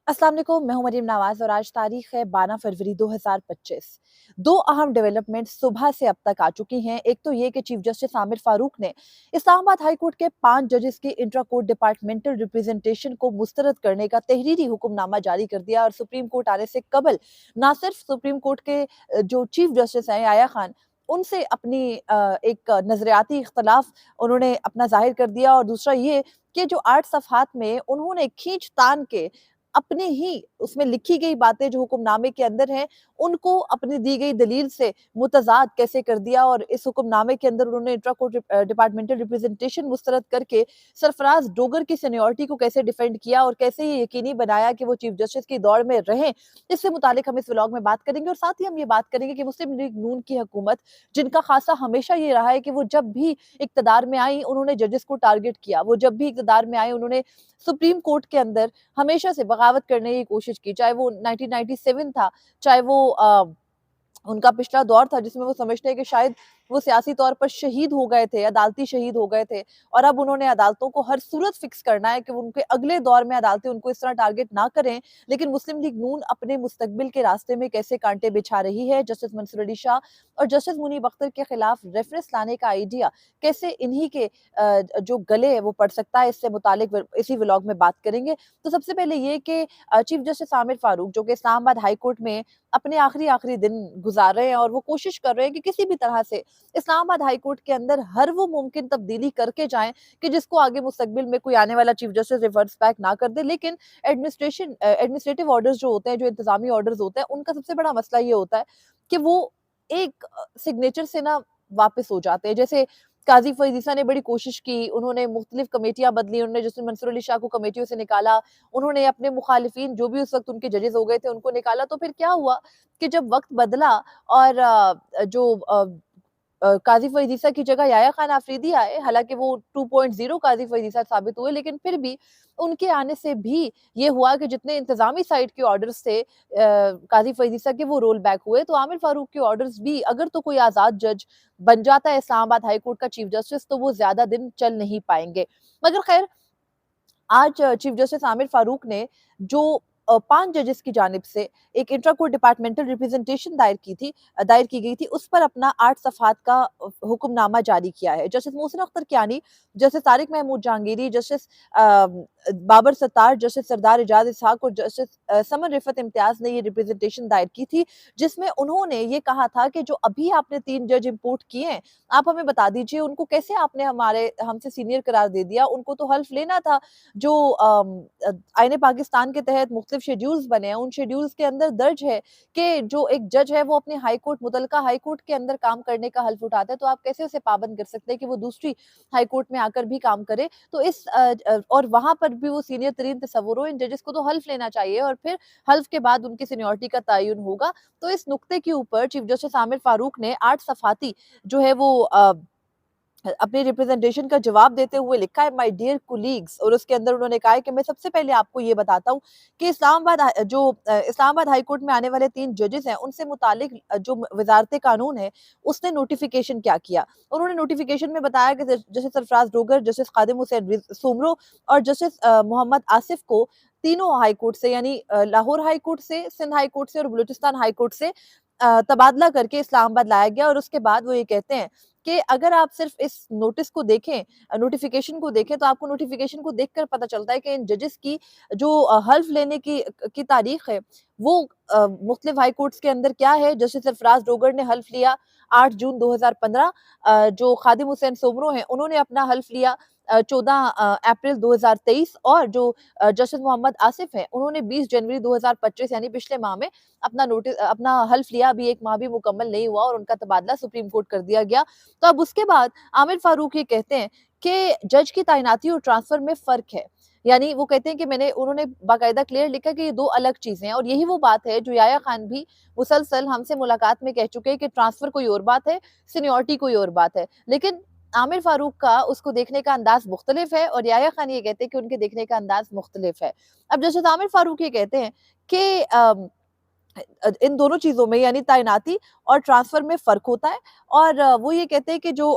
अस्सलाम वालेकुम, मैं हूं मरीम नवाज और आज तारीख है 12 फरवरी 2025। दो अहम डेवलपमेंट सुबह से अब तक आ चुकी हैं। एक तो ये कि चीफ जस्टिस आमिर फारूक ने इस्लामाबाद हाई कोर्ट के 5 जजेस की इंट्रा कोर्ट डिपार्टमेंटल रिप्रेजेंटेशन को मुस्तरद करने का तहरीरी हुक्मनामा जारी कर दिया और सुप्रीम कोर्ट आने से कबल ना सिर्फ सुप्रीम कोर्ट के जो चीफ जस्टिस हैं आया खान, उनसे अपनी एक नजरियाती इख्तलाफ उन्होंने अपना जाहिर कर दिया, और दूसरा ये कि जो 8 सफ़हात में उन्होंने खींच तान के अपने ही उसमें लिखी गई बातें जो हुक्मनामे के अंदर हैं, उनको अपनी दी गई दलील से मुतज़ाद कैसे कर दिया, और इस हुक्मनामे के अंदर उन्होंने इंट्रा कोर्ट डिपार्टमेंटल रिप्रेजेंटेशन मुस्तरद करके सरफराज डोगर की सीनियरिटी को कैसे डिफेंड किया और कैसे ये यकीनी बनाया कि वो चीफ जस्टिस की दौड़ में रहें। इससे मुतालिक हम इस व्लॉग में बात करेंगे, और साथ ही हम ये बात करेंगे कि मुस्लिम लीग नून की हुकूमत, जिनका खासा हमेशा ये रहा है कि वो जब भी इक्तदार में आई उन्होंने जजेस को टारगेट किया, वो जब भी इक्तदार में आए उन्होंने सुप्रीम कोर्ट के अंदर हमेशा से बगावत करने की कोशिश की, चाहे वो 1997 था, चाहे वो उनका पिछला दौर था जिसमें वो समझते हैं कि शायद वो सियासी तौर पर शहीद हो गए थे, अदालती शहीद हो गए थे, और अब उन्होंने अदालतों को हर सूरत फिक्स करना है कि उनके अगले दौर में अदालतें उनको इस तरह टारगेट ना करें। लेकिन मुस्लिम लीग नून अपने मुस्तकबिल के रास्ते में कैसे कांटे बिछा रही है, जस्टिस मंसूर अली शाह और जस्टिस मुनीब अख्तर के खिलाफ रेफरेंस लाने का आइडिया कैसे इन्हीं के जो गले है वो पड़ सकता है, इससे मुतालिक इसी व्लॉग में बात करेंगे। तो सबसे पहले ये कि चीफ जस्टिस आमिर फारूक जो कि इस्लामाबाद हाई कोर्ट में अपने आखिरी दिन गुजार रहे हैं, और वो कोशिश कर रहे हैं कि किसी भी तरह से इस्लामाबाद हाई कोर्ट के अंदर हर वो मुमकिन तब्दीली करके जाएं कि जिसको आगे मुस्तकबिल में कोई आने वाला चीफ जस्टिस रिवर्स बैक ना कर दे। लेकिन एडमिनिस्ट्रेटिव ऑर्डर्स जो होते हैं, जो इंतजामी ऑर्डर्स होते हैं, उनका सबसे बड़ा मसला ये होता है कि वो एक सिग्नेचर से ना वापस हो जाते हैं। जैसे काजी फरीद ईसा ने बड़ी कोशिश की, उन्होंने मुख्तलिफ कमेटियां बदली, उन्होंने जस्टिस मंसूर अली शाह को कमेटियों से निकाला, उन्होंने अपने मुखालिफिन जो भी उस वक्त उनके जजेस हो गए थे उनको निकाला। तो फिर क्या हुआ कि जब वक्त बदला और काजी फरीद ईसा की जगह याया खान आफरीदी आए, हालांकि वो 2.0 काजी फरीद ईसा साबित हुए, लेकिन फिर भी उनके आने से भी ये हुआ कि जितने इंतजामी साइड के ऑर्डर्स थे काजी फरीद ईसा के, वो रोल बैक हुए। तो आमिर फारूक के ऑर्डर्स भी, अगर तो कोई आजाद जज बन जाता है इस्लामाबाद हाई कोर्ट का चीफ जस्टिस, तो वो ज्यादा दिन चल नहीं पाएंगे। मगर खैर, आज चीफ जस्टिस आमिर फारूक ने जो 5 जजेस की जानिब से एक इंट्रा कोर्ट डिपार्टमेंटल रिप्रेजेंटेशन दायर की गई थी, उस पर अपना 8 सफ़हात का हुक्मनामा जारी किया है। Justice Mohsin Akhtar Kiyani, justice Tariq Mahmood Jahangiri, justice Babar Sattar, justice Sardar Ejaz Ishaq और जस्टिस समन रिफत इम्तियाज ने ये रिप्रेजेंटेशन दायर की थी, जिसमें उन्होंने ये कहा था कि जो अभी आपने 3 जज इम्पोर्ट किए हैं, आप हमें बता दीजिए उनको कैसे आपने हमसे सीनियर करार दे दिया। उनको तो हल्फ लेना था। जो आईने पाकिस्तान के तहत मुख्तलिफ शेड्यूल्स बने हैं, उन शेड्यूल्स के अंदर दर्ज है कि जो एक जज है वो अपने हाई कोर्ट, मुतलका हाई कोर्ट के अंदर काम करने का हल्फ उठाता है, तो आप कैसे उसे पाबंद कर सकते हैं कि वो दूसरी हाई कोर्ट में आकर भी काम करे। तो और वहां पर भी वो सीनियर तरीन तस्वुर हो, इन जजेस को तो हल्फ लेना चाहिए और फिर हल्फ के बाद उनकी सीनियरिटी का तयन होगा। तो इस नुक्ते के ऊपर चीफ जस्टिस आमिर फारूक ने 8 सफाती जो है वो अपने रिप्रेजेंटेशन का जवाब देते हुए लिखा है, माय डियर कुलीग्स, और उसके अंदर उन्होंने कहा है कि मैं सबसे पहले आपको ये बताता हूँ कि इस्लामाबाद हाई कोर्ट में आने वाले 3 जजेस हैं, उनसे मुतालिक जो वजारत कानून है उसने नोटिफिकेशन क्या किया। उन्होंने नोटिफिकेशन में बताया कि जस्टिस सरफराज डोगर, जस्टिस खादिम हुसैन सोमरो और जस्टिस मोहम्मद आसिफ को तीनों हाई कोर्ट से, यानी लाहौर हाई कोर्ट से, सिंध हाई कोर्ट से और बलूचिस्तान हाई कोर्ट से तबादला करके इस्लामाबाद लाया गया। और उसके बाद वो ये कहते हैं कि अगर आप सिर्फ इस नोटिस को देखें, नोटिफिकेशन को देखें, तो आपको नोटिफिकेशन को देखकर पता चलता है कि इन जजेस की जो हल्फ लेने की तारीख है वो मुख्तलिफ हाई कोर्ट्स के अंदर क्या है। जस्टिस सरफराज डोगर ने हल्फ लिया 8 जून 2015, जो खादिम हुसैन सोमरो हैं उन्होंने अपना हल्फ लिया 14 अप्रैल 2023, और जो जस्टिस मोहम्मद आसिफ हैं उन्होंने 20 जनवरी 2025 यानी पिछले माह में अपना हल्फ लिया। अभी एक माह भी मुकम्मल नहीं हुआ और उनका तबादला सुप्रीम कोर्ट कर दिया गया। तो अब उसके बाद आमिर फारूक ये कहते हैं कि जज की तैनाती और ट्रांसफर में फर्क है। यानी वो कहते हैं कि उन्होंने बाकायदा क्लियर लिखा कि ये 2 अलग चीजें हैं, और यही वो बात है जो याया खान भी मुसलसल हमसे मुलाकात में कह चुके हैं कि ट्रांसफर कोई और बात है, सीनियरिटी कोई और बात है। लेकिन आमिर फारूक का उसको देखने का अंदाज मुख्तलिफ है, और याया खान ये कहते हैं कि उनके देखने का अंदाज मुख्तलिफ है। अब जस्टिस आमिर फारूक ये कहते हैं कि इन दोनों चीज़ों में यानी तैनाती और ट्रांसफ़र में फ़र्क होता है। और वो ये कहते हैं कि जो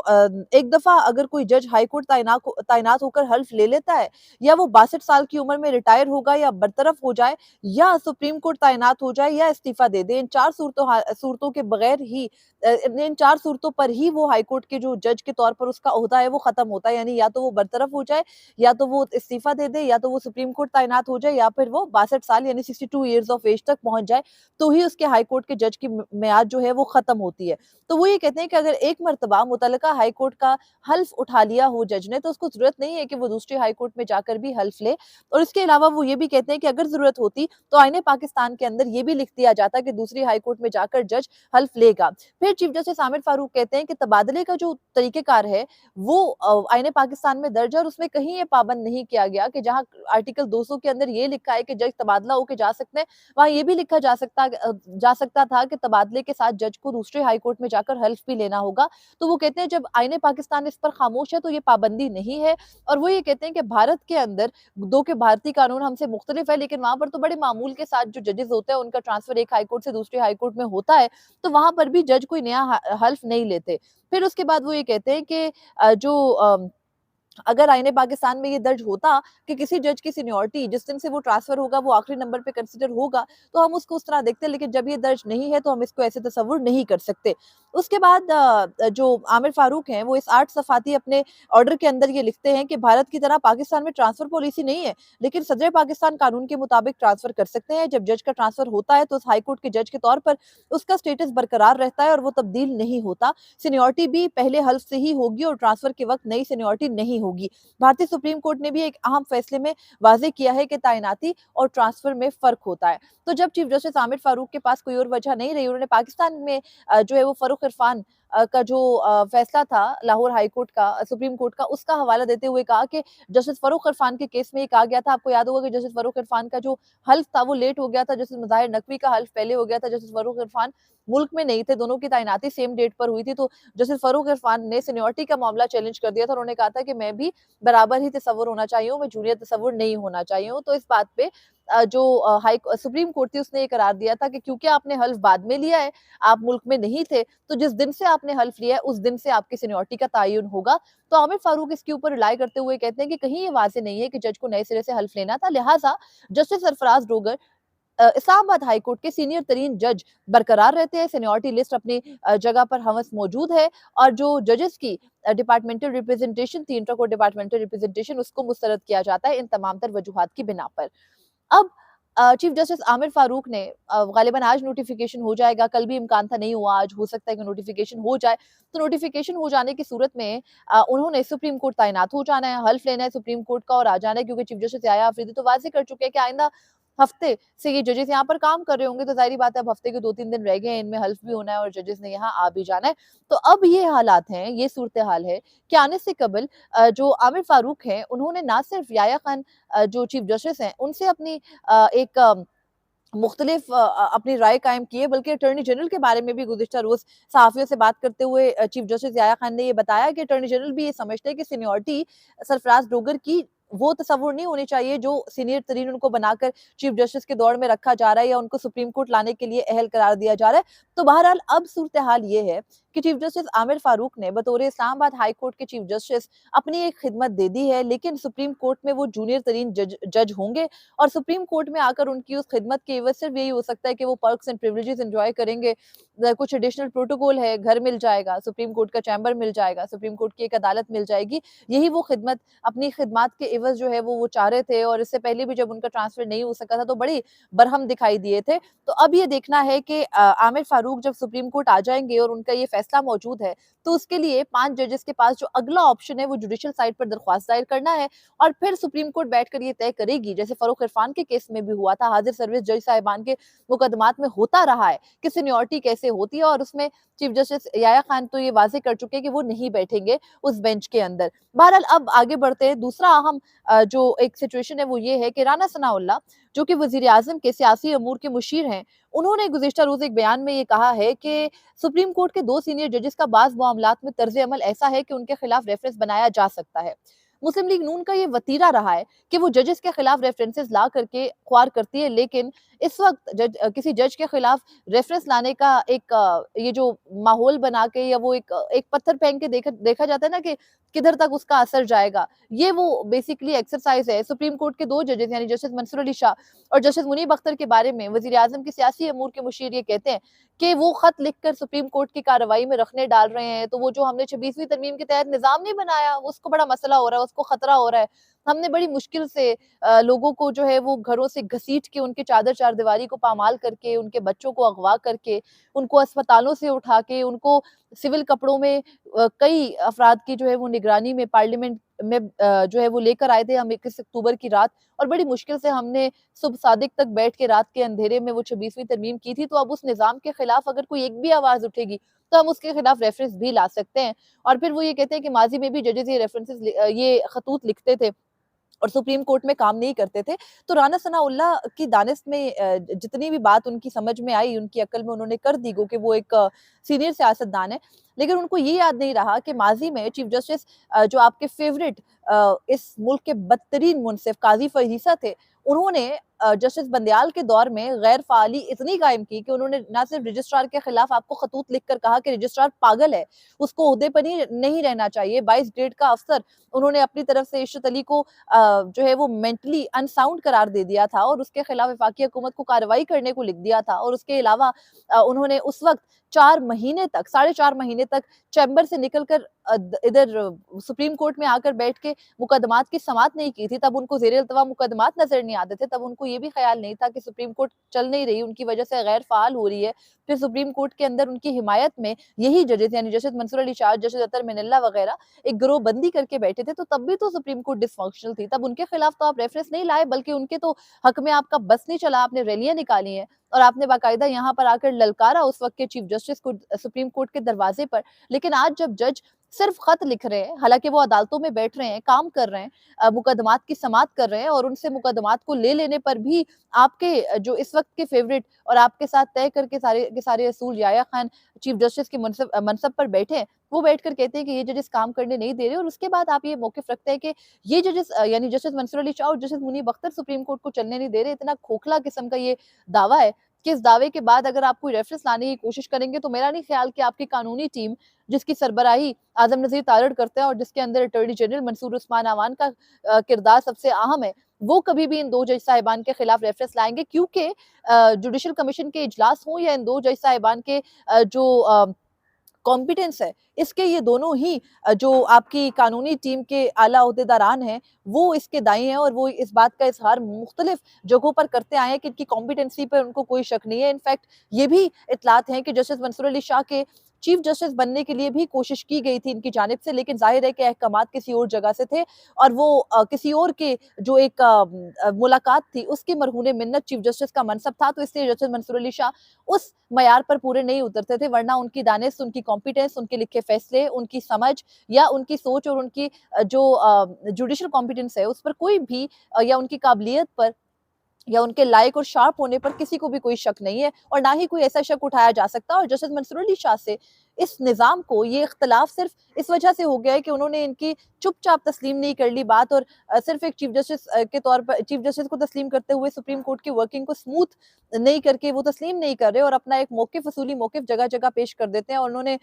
एक दफ़ा अगर कोई जज हाई कोर्ट तैनात होकर हल्फ़ ले लेता है, या वो 62 साल की उम्र में रिटायर होगा या बरतरफ हो जाए, या सुप्रीम कोर्ट तैनात हो जाए, या इस्तीफ़ा दे दे, इन 4 सूरतों के बगैर ही इन 4 सूरतों पर ही वो हाई कोर्ट के जो जज के तौर पर उसका ओहदा है वो ख़त्म होता है। यानी या तो वो बरतरफ हो जाए, या तो वो इस्तीफ़ा दे दे, या तो वो सुप्रीम कोर्ट तैनात हो जाए, या फिर वो 62 साल यानी 62 इयर्स ऑफ एज तक पहुँच जाए, तो ही उसके हाई कोर्ट के जज की मियाद जो है वो खत्म होती है। तो वो ये कहते हैं कि अगर एक मर्तबा मुतल्लिका हाई कोर्ट का हल्फ उठा लिया हो जज ने, तो उसको ज़रूरत नहीं है कि वो दूसरी हाई कोर्ट में जाकर भी हल्फ ले। और इसके अलावा वो ये भी कहते हैं कि अगर ज़रूरत होती तो आईने पाकिस्तान के अंदर ये भी लिख दिया जाता कि दूसरी हाई कोर्ट में जाकर जज हल्फ लेगा। फिर चीफ जस्टिस आमिर फारूक कहते हैं कि तबादले का जो तरीक़ेकार है वो आईने पाकिस्तान में दर्ज है, और उसमें कहीं ये पाबंद नहीं किया गया कि जहाँ आर्टिकल 200 के अंदर ये लिखा है कि जज तबादला होके जा सकते हैं, वहाँ ये भी लिखा जा सकता था कि तबादले के साथ जज को दूसरे हाई कोर्ट में जाकर हल्फ भी लेना होगा। तो वो कहते हैं जब आईने पाकिस्तान इस पर खामोश है तो ये पाबंदी नहीं है। और वो ये कहते हैं कि भारत के अंदर दो के भारतीय कानून हमसे मुख्तलिफ है, लेकिन वहाँ पर तो बड़े मामूल के साथ जो जजेस होते हैं उनका ट्रांसफर एक हाई कोर्ट से दूसरे हाई कोर्ट में होता है, तो वहाँ पर भी जज कोई नया हल्फ नहीं लेते। फिर उसके बाद वो ये कहते हैं कि अगर आईने पाकिस्तान में ये दर्ज होता कि किसी जज की सीनियरिटी जिस दिन से वो ट्रांसफर होगा वो आखिरी नंबर पे कंसीडर होगा, तो हम उसको उस तरह देखते हैं, लेकिन जब ये दर्ज नहीं है तो हम इसको ऐसे तसव्वुर नहीं कर सकते। उसके बाद जो आमिर फारूक हैं वो इस 8 सफ़ाती अपने ऑर्डर के अंदर ये लिखते हैं कि भारत की तरह पाकिस्तान में ट्रांसफर पॉलिसी नहीं है, लेकिन सदर पाकिस्तान कानून के मुताबिक ट्रांसफर कर सकते हैं। जब जज का ट्रांसफर होता है तो उस हाई कोर्ट के जज के तौर पर उसका स्टेटस बरकरार रहता है और वो तब्दील नहीं होता। सीनियरिटी भी पहले हल्फ से ही होगी और ट्रांसफर के वक्त नई सीनियरिटी नहीं होगी। भारतीय सुप्रीम कोर्ट ने भी एक अहम फैसले में वाज़ेह किया है कि तैनाती और ट्रांसफर में फ़र्क होता है। तो जब चीफ जस्टिस आमिर फारूक के पास कोई और वजह नहीं रही, उन्होंने पाकिस्तान में जो है वो फ़ारूक इरफान का जो फैसला था लाहौर हाई कोर्ट का, सुप्रीम कोर्ट का, उसका हवाला देते हुए कहा कि जस्टिस फ़ारूक इरफान के केस में ये कहा गया था, आपको याद होगा कि जस्टिस फ़ारूक इरफान का जो हल्फ था वो लेट हो गया था, जस्टिस मुज़ाहिर नकवी का हल्फ पहले हो गया था, जस्टिस फ़ारूक इरफान मुल्क में नहीं थे, दोनों की तैनाती सेम डेट पर हुई थी, तो जस्टिस फ़ारूक इरफान ने सीनियरिटी का मामला चैलेंज कर दिया था। उन्होंने कहा था कि मैं भी बराबर ही तसव्वुर होना चाहिए हूँ, मैं जूनियर तसव्वुर नहीं होना चाहिए हूँ। तो इस बात पे जो सुप्रीम कोर्ट थी उसने ये करार दिया था कि क्योंकि आपने हल्फ बाद में लिया है, आप मुल्क में नहीं थे, तो जिस दिन से आपने हल्फ लिया है उस दिन से आपकी सीनियरिटी का तयन होगा। तो आमिर फारूक इसके ऊपर रिलाई करते हुए कहते हैं कि कहीं ये वाज़ेह नहीं है कि जज को नए सिरे से हल्फ लेना था, लिहाजा justice Sarfaraz Dogar Islamabad high court के सीनियर तरीन जज बरकरार रहते हैं, सीनियरिटी लिस्ट अपनी जगह पर हवस मौजूद है, और जो जजेस की डिपार्टमेंटल रिप्रेजेंटेशन थी, इंटर कोर्ट डिपार्टमेंटल रिप्रेजेंटेशन, उसको मुस्तरद किया जाता है इन तमाम तर वजूहात की बिना पर। अब चीफ जस्टिस आमिर फारूक ने गालिबन आज नोटिफिकेशन हो जाएगा, कल भी इम्कान था नहीं हुआ, आज हो सकता है कि नोटिफिकेशन हो जाए। तो नोटिफिकेशन हो जाने की सूरत में उन्होंने सुप्रीम कोर्ट तैनात हो जाना है, हल्फ लेना है सुप्रीम कोर्ट का और आ जाना है, क्योंकि चीफ जस्टिस याया अफरीदी तो वाज़ेह कर चुके हैं कि आइंदा हफ्ते से ये जजेस यहाँ पर काम कर रहे होंगे, तो ज़ाहिर-सी बात है अब हफ्ते के 2-3 दिन रह गए हैं, इनमें हल्फ भी होना है और जजेस ने यहाँ आ भी जाना है। तो अब ये हालात हैं, ये सूरत-ए-हाल है कि आने से कबल जो आमिर फारूक हैं, उन्होंने ना सिर्फ याया खान जो चीफ जस्टिस हैं, उनसे अपनी एक मुख्तलिफ अपनी राय कायम की है, बल्कि अटॉर्नी जनरल के बारे में भी गुज़िश्ता रोज़ सहाफ़ियों से बात करते हुए चीफ जस्टिस याया खान ने ये बताया कि अटॉर्नी जनरल भी ये समझते हैं कि सीनियरिटी सरफराज डोगर की वो तसव्वुर नहीं होनी चाहिए जो सीनियर तरीन उनको बनाकर चीफ जस्टिस के दौर में रखा जा रहा है या उनको सुप्रीम कोर्ट लाने के लिए अहल करार दिया जा रहा है। तो बहरहाल अब सूरत-ए-हाल ये है कि चीफ जस्टिस आमिर फारूक ने बतौर इस्लामाबाद हाई कोर्ट के चीफ जस्टिस अपनी एक खिदमत दे दी है, लेकिन सुप्रीम कोर्ट में वो जूनियर तरीन जज होंगे, और सुप्रीम कोर्ट में आकर उनकी उस खिदमत के एवज़ सिर्फ यही हो सकता है कि वो पर्क्स एंड प्रिविलेजेस एन्जॉय करेंगे। कुछ एडिशनल प्रोटोकॉल है, घर मिल जाएगा, सुप्रीम कोर्ट का चैम्बर मिल जाएगा, सुप्रीम कोर्ट की एक अदालत मिल जाएगी। यही वो खिदमत, अपनी खिदमत के एवज़ जो है वो चाह रहे थे, और इससे पहले भी जब उनका ट्रांसफर नहीं हो सका था तो बड़ी बरहम दिखाई दिए थे। तो अब ये देखना है कि आमिर फारूक जब सुप्रीम कोर्ट आ जाएँगे और उनका ये फैसला मौजूद है, तो उसके लिए 5 जजेस के पास जो अगला ऑप्शन है वो जुडिशियल साइड पर दरख्वास्त दायर करना है, और फिर सुप्रीम कोर्ट बैठकर ये तय करेगी, जैसे फारूक इरफान के केस में भी हुआ था, हाज़िर सर्विस जज साहिबान के मुकदमात में होता रहा है कि सीनियरिटी कैसे होती है, और उसमें चीफ जस्टिस याया खान तो ये वाज़ेह कर चुके हैं कि वो नहीं बैठेंगे उस बेंच के अंदर। बहरहाल अब आगे बढ़ते हैं, दूसरा अहम जो एक सिचुएशन है वो ये है कि राना सनाउल्लाह जो कि वज़ीर-ए-आज़म के सियासी अमूर के मुशीर हैं, उन्होंने गुज़िश्ता रोज़ एक बयान में ये कहा है कि सुप्रीम कोर्ट के 2 सीनियर जजेस का बाज़ मामलात में तर्ज़-ए-अमल ऐसा है कि उनके खिलाफ रेफरेंस बनाया जा सकता है। مسلم لیگ نون کا یہ وتیرہ رہا ہے کہ وہ ججز کے خلاف ریفرنسز لا کر کے خوار کرتی ہے، لیکن اس وقت کسی جج کے خلاف ریفرنس لانے کا ایک یہ جو ماحول بنا کے یا وہ ایک پتھر پھینک کے دیکھا جاتا ہے نا کہ کدھر تک اس کا اثر جائے گا، یہ وہ بیسیکلی ایکسرسائز ہے۔ سپریم کورٹ کے 2 ججز یعنی جسٹس منصور علی شاہ اور جسٹس منیب اختر کے بارے میں وزیر اعظم کی سیاسی امور کے مشیر یہ کہتے ہیں کہ وہ خط لکھ کر سپریم کورٹ کی کارروائی میں رکھنے ڈال رہے ہیں، تو وہ جو ہم نے 26ویں ترمیم کے تحت نظام نہیں بنایا اس کو بڑا مسئلہ ہو رہا ہے، اس کو خطرہ ہو رہا ہے۔ ہم نے بڑی مشکل سے لوگوں کو جو ہے وہ گھروں سے گھسیٹ کے ان کے چادر چار دیواری کو پامال کر کے، ان کے بچوں کو اغوا کر کے، ان کو اسپتالوں سے اٹھا کے، ان کو سول کپڑوں میں کئی افراد کی جو ہے وہ نگرانی میں پارلیمنٹ میں جو ہے وہ لے کر آئے تھے ہم 21 اکتوبر کی رات، اور بڑی مشکل سے ہم نے صبح صادق تک بیٹھ کے رات کے اندھیرے میں وہ 26ویں ترمیم کی تھی۔ تو اب اس نظام کے خلاف اگر کوئی ایک بھی آواز اٹھے گی تو ہم اس کے خلاف ریفرنس بھی لا سکتے ہیں۔ اور پھر وہ یہ کہتے ہیں کہ ماضی میں بھی ججز یہ خطوط لکھتے تھے اور سپریم کورٹ میں کام نہیں کرتے تھے۔ تو رانا ثناء اللہ کی دانست میں جتنی بھی بات ان کی سمجھ میں آئی، ان کی عقل میں انہوں نے کر دی، گو کہ وہ ایک سینئر سیاستدان ہے، لیکن ان کو یہ یاد نہیں رہا کہ ماضی میں چیف جسٹس جو آپ کے فیورٹ اس ملک کے بدترین منصف قاضی فیض عیسیٰ تھے، انہوں نے جسٹس بندیال کے دور میں غیر فعالی اتنی قائم کی کہ انہوں نے نہ صرف رجسٹرار کے خلاف آپ کو خطوط لکھ کر کہا کہ رجسٹرار پاگل ہے، اس کو عہدے پر نہیں رہنا چاہیے، 22 گریڈ کا افسر انہوں نے اپنی طرف سے عشرت علی کو جو ہے وہ مینٹلی انساؤنڈ قرار دے دیا تھا اور اس کے خلاف وفاقی حکومت کو کارروائی کرنے کو لکھ دیا تھا، اور اس کے علاوہ انہوں نے اس وقت 4.5 مہینے تک چیمبر سے نکل کر ادھر سپریم کورٹ میں آ کر بیٹھ کے مقدمات کی سماعت نہیں کی تھی۔ تب ان کو زیر التوا مقدمات نظر نہیں آتے تھے، تب ان کو یہ بھی خیال نہیں تھا کہ سپریم کورٹ چل نہیں رہی، ان کی وجہ سے غیر فعال ہو رہی ہے۔ پھر سپریم کورٹ کے اندر ان کی حمایت میں یہی ججز یعنی جسٹس منصور علی شاہ، جسٹس اطہر من اللہ وغیرہ ایک گروہ بندی کر کے بیٹھے تھے، تو تب بھی تو سپریم کورٹ ڈس فنکشنل تھی، تب ان کے خلاف تو آپ ریفرنس نہیں لائے، بلکہ ان کے تو حق میں آپ کا بس نہیں چلا، آپ نے ریلیاں نکالی ہیں اور آپ نے باقاعدہ یہاں پر آ کر للکارا اس وقت کے چیف جسٹس کو سپریم کورٹ کے دروازے پر۔ لیکن آج جب جج صرف خط لکھ رہے ہیں، حالانکہ وہ عدالتوں میں بیٹھ رہے ہیں، کام کر رہے ہیں، مقدمات کی سماعت کر رہے ہیں، اور ان سے مقدمات کو لے لینے پر بھی آپ کے جو اس وقت کے فیورٹ اور آپ کے ساتھ طے کر کے سارے اصول یحییٰ خان چیف جسٹس کے منصب پر بیٹھے ہیں، وہ بیٹھ کر کہتے ہیں کہ یہ ججز کام کرنے نہیں دے رہے، اور اس کے بعد آپ یہ موقف رکھتے ہیں کہ یہ ججز یعنی جسٹس منصور علی شاہ اور جسٹس منیب اختر سپریم کورٹ کو چلنے نہیں دے رہے۔ اتنا کھوکھلا قسم کا یہ دعویٰ ہے کہ اس دعوے کے بعد اگر آپ کوئی ریفرنس لانے کی کوشش کریں گے تو میرا نہیں خیال کہ آپ کی قانونی ٹیم، جس کی سربراہی اعظم نذیر تارڑ کرتے ہیں اور جس کے اندر اٹارنی جنرل منصور عثمان اعوان کا کردار سب سے اہم ہے، وہ کبھی بھی ان 2 جج صاحبان کے خلاف ریفرنس لائیں گے، کیونکہ جوڈیشل کمیشن کے اجلاس ہوں یا ان 2 جج صاحبان کے جو کمپیٹنس ہے، اس کے یہ دونوں ہی جو آپ کی قانونی ٹیم کے اعلیٰ عہدیداران ہیں، وہ اس کے دائیں ہیں، اور وہ اس بات کا اظہار مختلف جگہوں پر کرتے آئے ہیں کہ ان کی کمپیٹنسی پر ان کو کوئی شک نہیں ہے۔ انفیکٹ یہ بھی اطلاعات ہیں کہ جسٹس منصور علی شاہ کے چیف جسٹس بننے کے لیے بھی کوشش کی گئی تھی ان کی جانب سے، لیکن ظاہر ہے کہ احکامات کسی اور جگہ سے تھے، اور وہ کسی اور کے جو ایک ملاقات تھی اس کی مرہون منت چیف جسٹس کا منصب تھا، تو اس لیے جسٹس منصور علی شاہ اس معیار پر پورے نہیں اترتے تھے، ورنہ ان کی دانست، ان کی کمپیٹنس، ان کے لکھے فیصلے، ان کی سمجھ یا ان کی سوچ اور ان کی جو جوڈیشل کمپیٹنس ہے اس پر کوئی بھی یا ان کی قابلیت پر یا ان کے لائق اور شارپ ہونے پر کسی کو بھی کوئی شک نہیں ہے، اور نہ ہی کوئی ایسا شک اٹھایا جا سکتا۔ اور جسٹس منصور علی شاہ سے اس نظام کو یہ اختلاف صرف اس وجہ سے ہو گیا ہے کہ انہوں نے ان کی چپ چاپ تسلیم نہیں کر لی بات، اور صرف ایک چیف جسٹس کے طور پر چیف جسٹس کو تسلیم کرتے ہوئے سپریم کورٹ کی ورکنگ کو سموتھ نہیں کر کے وہ تسلیم نہیں کر رہے، اور اپنا ایک موقف اصولی موقف جگہ جگہ پیش کر دیتے ہیں۔ اور انہوں نے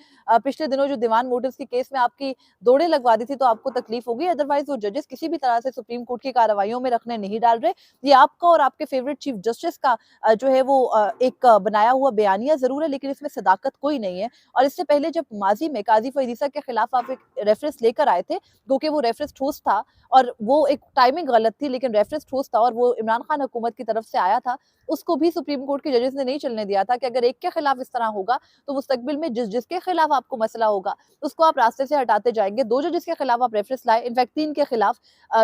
پچھلے دنوں جو دیوان موٹرز کے کیس میں آپ کی دوڑیں لگوا دی تھی تو آپ کو تکلیف ہوگی، ادروائز وہ ججز کسی بھی طرح سے سپریم کورٹ کی کارروائیوں میں رکھنے نہیں ڈال رہے۔ یہ آپ کا اور آپ کے فیورٹ چیف جسٹس کا جو ہے وہ ایک بنایا ہوا بیانیہ ضرور ہے، لیکن اس میں صداقت کوئی نہیں ہے۔ اور اس سے پہلے جب ماضی میں قاضی فیض عیسیٰ کے خلاف آپ ایک ریفرنس لے کر آئے تھے، کیونکہ وہ ریفرنس ٹھوس تھا اور وہ ایک ٹائمنگ غلط تھی، لیکن ریفرنس ٹھوس تھا اور وہ عمران خان حکومت کی طرف سے آیا تھا، اس کو بھی سپریم کورٹ کے ججز نے نہیں چلنے دیا تھا کہ اگر ایک کے خلاف اس طرح ہوگا تو مستقبل میں جس کے خلاف آپ کو مسئلہ ہوگا اس کو آپ راستے سے ہٹاتے جائیں گے۔ 2 ججز کے خلاف آپ ریفرنس لائے، انفیکٹ 3 کے خلاف،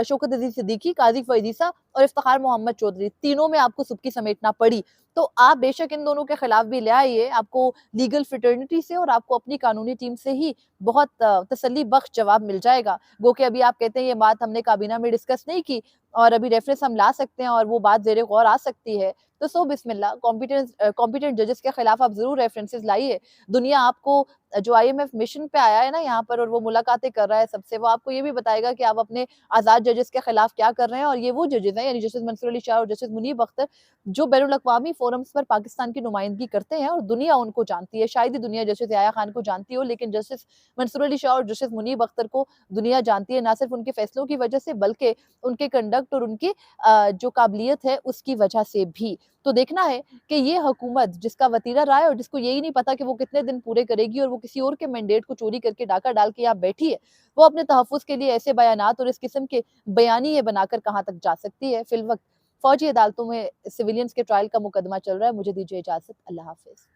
شوکت عزیز صدیقی، قاضی فیض عیسیٰ اور افتخار محمد چودھری، تینوں میں آپ کو سبکی سمیٹنا پڑی۔ تو آپ بے شک ان دونوں کے خلاف بھی لے آئیے، آپ کو لیگل فریٹرنیٹی سے اور آپ کو اپنی قانونی ٹیم سے ہی بہت تسلی بخش جواب مل جائے گا۔ گو کہ ابھی آپ کہتے ہیں یہ بات ہم نے کابینہ میں ڈسکس نہیں کی، اور ابھی ریفرنس ہم لا سکتے ہیں اور وہ بات زیر غور آ سکتی ہے، تو سو بسم اللہ، کمپیٹنٹ ججز کے خلاف آپ ضرور ریفرنسز لائیے۔ دنیا آپ کو جو آئی ایم ایف مشن پہ آیا ہے نا یہاں پر، اور وہ ملاقاتیں کر رہا ہے سب سے، وہ آپ کو یہ بھی بتائے گا کہ آپ اپنے آزاد ججز کے خلاف کیا کر رہے ہیں، اور یہ وہ ججز ہیں، یعنی جسٹس منصور علی شاہ اور جسٹس منیب اختر، جو بین الاقوامی فورمز پر پاکستان کی نمائندگی کرتے ہیں، اور دنیا ان کو جانتی ہے۔ شاید ہی دنیا جسٹس یحییٰ خان کو جانتی ہو، لیکن جسٹس منصور علی شاہ اور جسٹس منیب اختر کو دنیا جانتی ہے، نہ صرف ان کے فیصلوں کی وجہ سے بلکہ ان کے کنڈکٹ اور ان کی جو قابلیت ہے اس کی وجہ سے بھی۔ تو دیکھنا ہے کہ یہ حکومت جس کا وتیرہ رہا ہے اور جس کو یہی نہیں پتا کہ وہ کتنے دن پورے کرے گی، اور وہ کسی اور کے مینڈیٹ کو چوری کر کے ڈاکہ ڈال کے یہاں بیٹھی ہے، وہ اپنے تحفظ کے لیے ایسے بیانات اور اس قسم کے بیانیے بنا کر کہاں تک جا سکتی ہے۔ فی الوقت فوجی عدالتوں میں سویلینز کے ٹرائل کا مقدمہ چل رہا ہے۔ مجھے دیجیے اجازت، اللہ حافظ۔